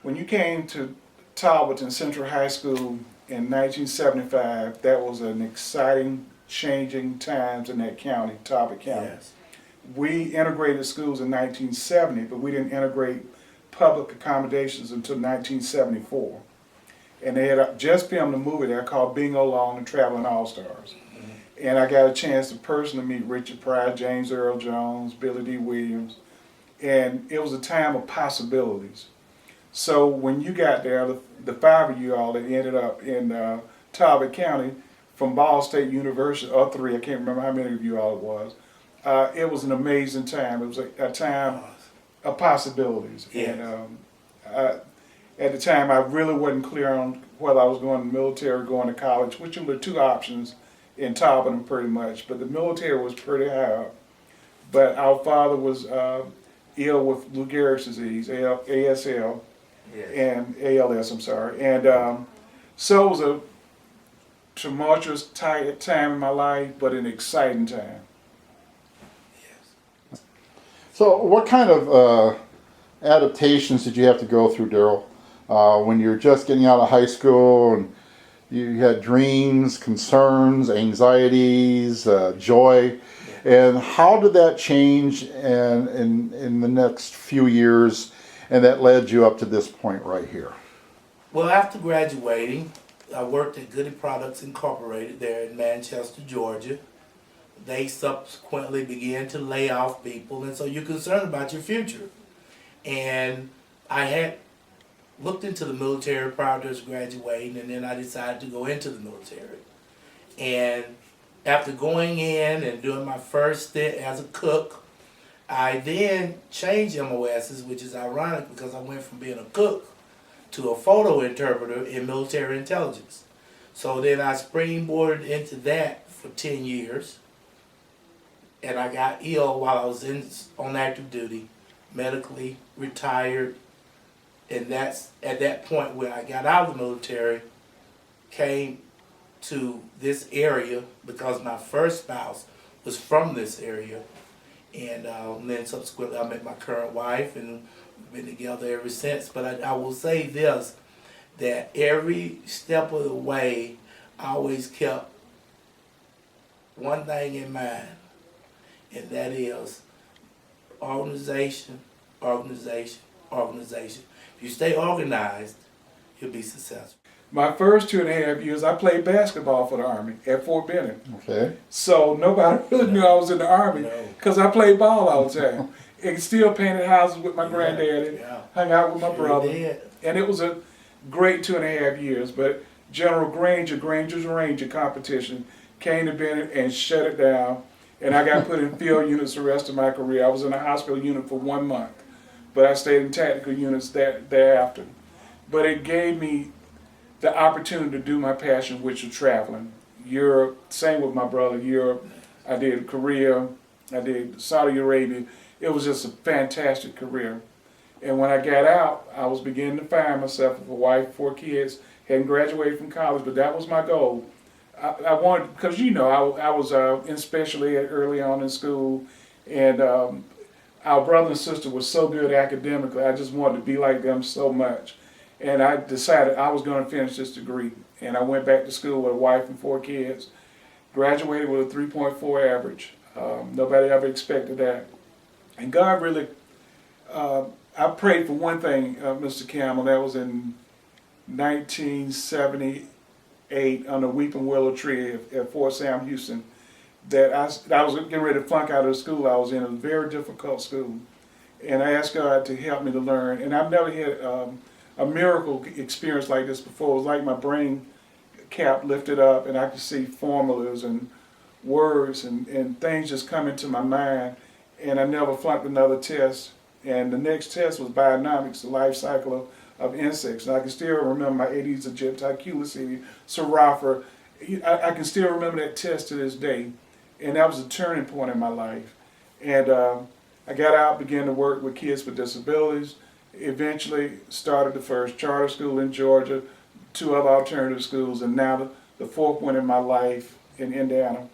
when you came to Talbotton Central High School in 1975, that was an exciting, changing times in that county, Talbot County. Yes. We integrated schools in 1970, but we didn't integrate public accommodations until 1974. And they had just filmed a movie there called Bingo Long and Traveling All-Stars. And I got a chance to personally meet Richard Pryor, James Earl Jones, Billy D. Williams. And it was a time of possibilities. So when you got there, the five of you all that ended up in Talbot County from Ball State University, or three, I can't remember how many of you all it was an amazing time. It was a time of possibilities. Yes. And at the time, I really wasn't clear on whether I was going to the military or going to college, which were the two options in Talbot pretty much. But the military was pretty high up. But our father was ill with Lou Gehrig's disease, ASL, Yes. and ALS, I'm sorry. And so it was a tumultuous time in my life, but an exciting time. Yes. So what kind of adaptations did you have to go through, Daryl, when you were just getting out of high school and you had dreams, concerns, anxieties, joy, and how did that change in the next few years, and that led you up to this point right here? Well, after graduating, I worked at Goody Products Incorporated there in Manchester, Georgia. They subsequently began to lay off people, and so you're concerned about your future. And I had looked into the military prior to graduating, and then I decided to go into the military. And after going in and doing my first stint as a cook, I then changed MOSs, which is ironic because I went from being a cook to a photo interpreter in military intelligence. So then I springboarded into that for 10 years. And I got ill while I was on active duty, medically retired. And that's at that point when I got out of the military, came to this area because my first spouse was from this area. And then subsequently I met my current wife, and we've been together ever since. But I will say this, that every step of the way I always kept one thing in mind, and that is organization, organization, organization. If you stay organized, you'll be successful. My first 2.5 years, I played basketball for the Army at Fort Benning. Okay. So nobody really knew I was in the Army because I played ball all the time. And still painted houses with my granddaddy, hung out with my brother. And it was a great 2.5 years. But General Granger's Ranger competition came to Benning and shut it down. And I got put in field units the rest of my career. I was in a hospital unit for 1 month, but I stayed in tactical units thereafter. But it gave me the opportunity to do my passion, which is traveling. Europe, same with my brother, Europe. I did Korea, I did Saudi Arabia. It was just a fantastic career. And when I got out, I was beginning to find myself with a wife, 4 kids, hadn't graduated from college, but that was my goal. I wanted, because I was in special ed early on in school, and our brother and sister were so good academically, I just wanted to be like them so much. And I decided I was going to finish this degree. And I went back to school with a wife and 4 kids, graduated with a 3.4 average. Nobody ever expected that. And God really, I prayed for one thing, Mr. Campbell, that was in 1978 on the Weeping Willow Tree at Fort Sam Houston, that I was getting ready to flunk out of the school I was in. It was a very difficult school. And I asked God to help me to learn. And I've never had a miracle experience like this before. It was like my brain cap lifted up and I could see formulas and words and things just come into my mind, and I never flunked another test. And the next test was bionomics, the life cycle of insects. And I can still remember my Aedes aegypti, Culicidi, Seraphora. I can still remember that test to this day. And that was a turning point in my life. And I got out, began to work with kids with disabilities, eventually started the first charter school in Georgia, 2 other alternative schools, and now the 4th one in my life in Indiana.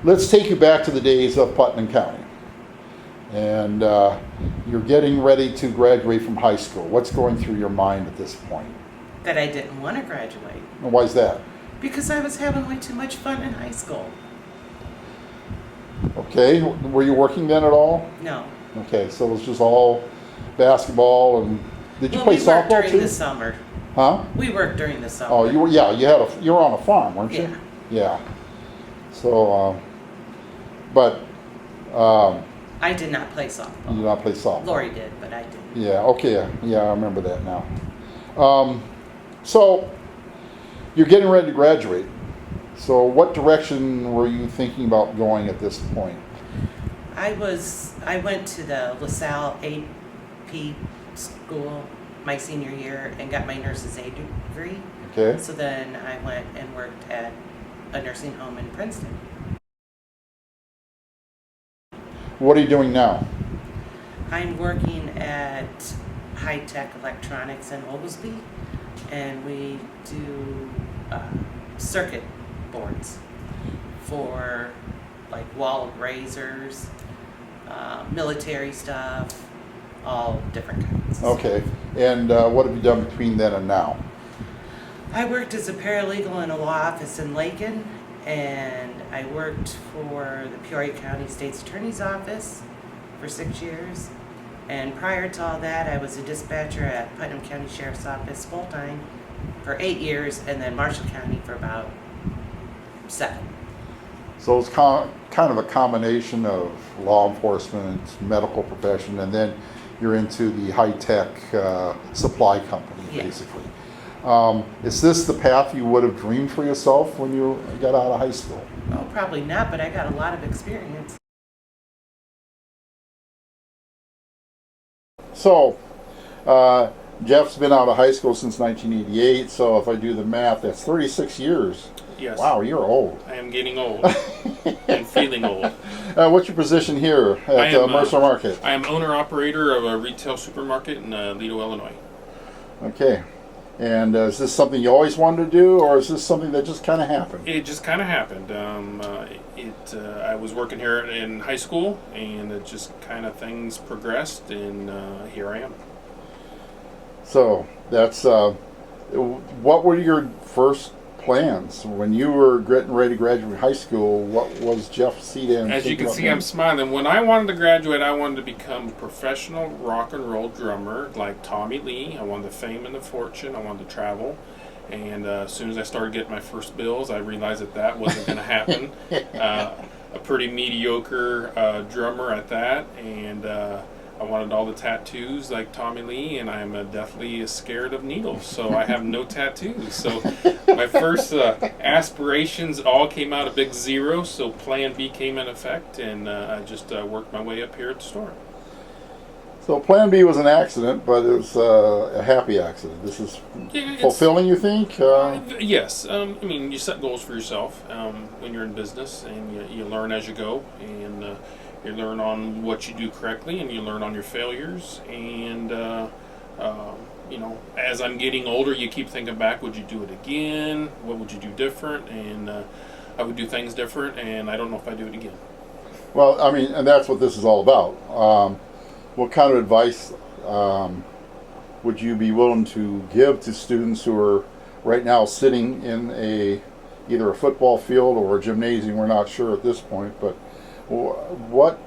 let's take you back to the days of Putnam County. And you're getting ready to graduate from high school. What's going through your mind at this point? That I didn't want to graduate And why is that? because I was having way too much fun in high school. Okay, were you working then at all? No. Okay, so it was just all basketball and did you Well, play we worked softball during too? the summer. Huh? We worked during the summer. Oh, you were you were on a farm, weren't you? Yeah. Yeah. So, but I did not play you softball. did not play softball. Lori did, but I didn't. Yeah. Okay. Yeah, I remember that now. So you're getting ready to graduate. So what direction were you thinking about going at this point? I went to the LaSalle AP school my senior year and got my nurse's aid degree. Okay. So then I went and worked at a nursing home in Princeton. What are you doing now? I'm working at High Tech Electronics in Oglesby, and we do circuit boards for like wall razors, military stuff, all different kinds. Okay. And what have you done between then and now? I worked as a paralegal in a law office in Lakin, and I worked for the Peoria County State's Attorney's Office for 6 years. And prior to all that, I was a dispatcher at Putnam County Sheriff's Office full-time for 8 years, and then Marshall County for about 7. So it's kind of a combination of law enforcement, medical profession, and then you're into the high-tech supply company, Yeah. basically. Is this the path you would have dreamed for yourself when you got out of high school? Oh, probably not, but I got a lot of experience. So, Jeff's been out of high school since 1988, so if I do the math, that's 36 years. Yes. Wow, you're old. I am getting old and feeling old. What's your position here I at am, Mercer Market? I am owner-operator of a retail supermarket in Lido, Illinois. Okay. And is this something you always wanted to do, or is this something that just kind of happened? It just kind of happened. I was working here in high school, and it just kind of things progressed, and here I am. So that's what were your first plans when you were getting ready to graduate high school? What was Jeff Sedan? As you can see, I'm smiling. When I wanted to graduate, I wanted to become a professional rock and roll drummer like Tommy Lee. I wanted the fame and the fortune. I wanted to travel. And as soon as I started getting my first bills, I realized that wasn't going to happen. A pretty mediocre drummer at that. And I wanted all the tattoos like Tommy Lee, and I'm deathly scared of needles, so I have no tattoos. So my first aspirations all came out a big zero, so Plan B came in effect, and I just worked my way up here at the store. So Plan B was an accident, but it was a happy accident. This is fulfilling, you think? Yes. I mean, you set goals for yourself when you're in business, and you learn as you go, and you learn on what you do correctly, and you learn on your failures. And as I'm getting older, you keep thinking back: would you do it again? What would you do different? And I would do things different, and I don't know if I do it again. Well, I mean, and that's what this is all about. What kind of advice would you be willing to give to students who are right now sitting in either a football field or a gymnasium? We're not sure at this point, but what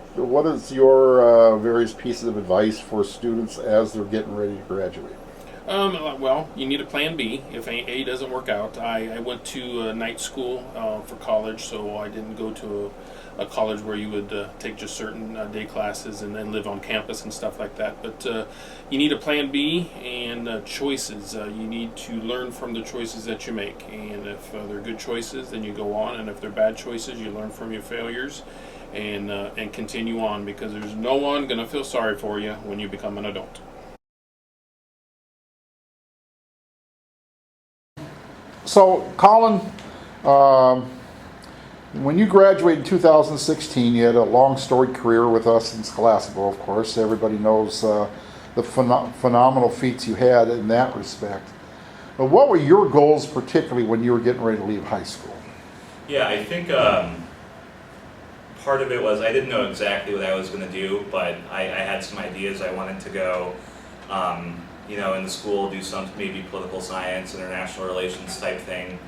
is your various pieces of advice for students as they're getting ready to graduate? Well, you need a plan B if A doesn't work out. I went to night school for college, so I didn't go to a college where you would take just certain day classes and then live on campus and stuff like that. But you need a plan B and choices. You need to learn from the choices that you make. And if they're good choices, then you go on. And if they're bad choices, you learn from your failures and continue on, because there's no one going to feel sorry for you when you become an adult. So, Colin, when you graduated in 2016, you had a long storied career with us in Scholastica, of course. Everybody knows the phenomenal feats you had in that respect. But what were your goals, particularly when you were getting ready to leave high school? Yeah, I think part of it was I didn't know exactly what I was going to do, but I had some ideas. I wanted to go, you know, in the school, do some maybe political science, international relations type thing.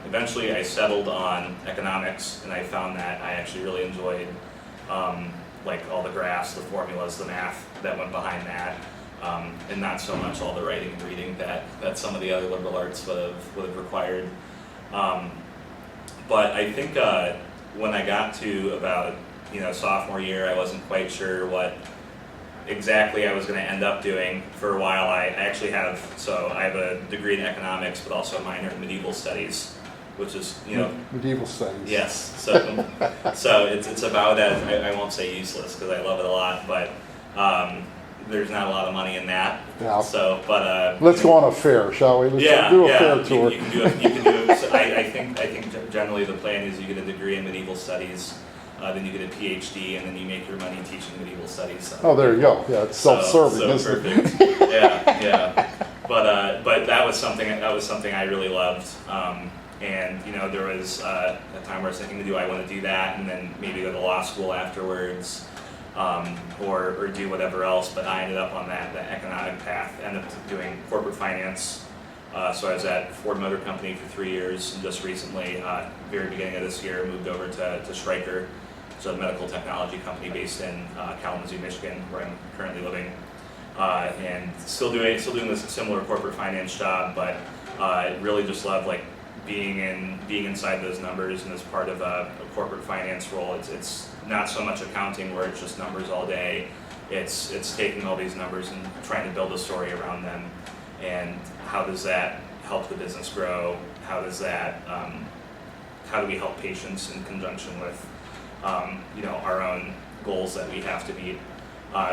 Eventually I settled on economics, and I found that I actually really enjoyed like all the graphs, the formulas, the math that went behind that, and not so much all the writing and reading that some of the other liberal arts would have required. But I think when I got to about, you know, sophomore year, I wasn't quite sure what exactly I was going to end up doing. For a while, I actually have, so I have a degree in economics, but also a minor in medieval studies, which is, you know, Medieval studies. yes. So it's about as, I won't say useless because I love it a lot, but there's not a lot of money in that. Yeah. So, but Let's go on a fair, shall we? Let's do a fair tour. You can do it. You can do it. So I think generally the plan is you get a degree in medieval studies, then you get a PhD, and then you make your money teaching medieval studies. Oh, there you go. Yeah, it's self-serving, so isn't it? perfect. Yeah. But that was something I really loved. And you know, there was a time where I was thinking, do I want to do that, and then maybe go to law school afterwards, or do whatever else. But I ended up on that economic path. Ended up doing corporate finance. So I was at Ford Motor Company for 3 years, and just recently, very beginning of this year, moved over to Stryker, so a medical technology company based in Kalamazoo, Michigan, where I'm currently living, and still doing this similar corporate finance job, but really just love like being inside those numbers and as part of a corporate finance role. It's not so much accounting where it's just numbers all day. It's taking all these numbers and trying to build a story around them, and how does that help the business grow? How does that how do we help patients in conjunction with you know, our own goals that we have to meet?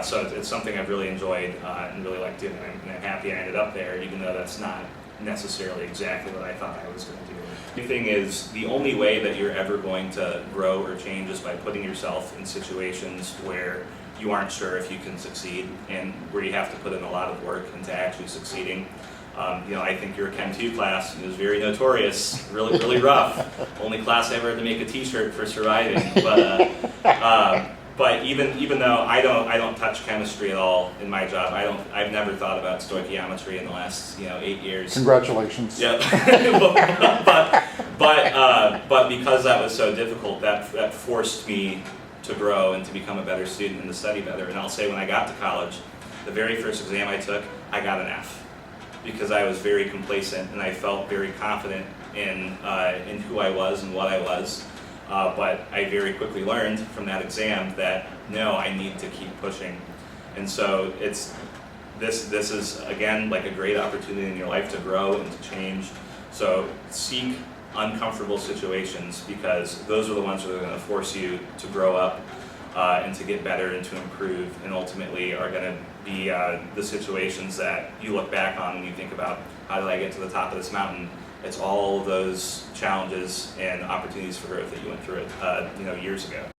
So it's something I've really enjoyed and really liked doing, and I'm happy I ended up there, even though that's not necessarily exactly what I thought I was going to do. The thing is, the only way that you're ever going to grow or change is by putting yourself in situations where you aren't sure if you can succeed, and where you have to put in a lot of work into actually succeeding. You know, I think your Chem 2 class was very notorious, really rough. Only class I ever had to make a T-shirt for surviving. But even though I don't touch chemistry at all in my job, I've never thought about stoichiometry in the last 8 years. Congratulations. Yeah. but because that was so difficult, that forced me to grow and to become a better student and to study better. And I'll say, when I got to college, the very first exam I took, I got an F, because I was very complacent and I felt very confident in who I was and what I was. But I very quickly learned from that exam that no, I need to keep pushing. And so this is again like a great opportunity in your life to grow and to change. So seek uncomfortable situations, because those are the ones that are going to force you to grow up and to get better and to improve, and ultimately are going to be the situations that you look back on when you think about, how did I get to the top of this mountain? It's all of those challenges and opportunities for growth that you went through years ago.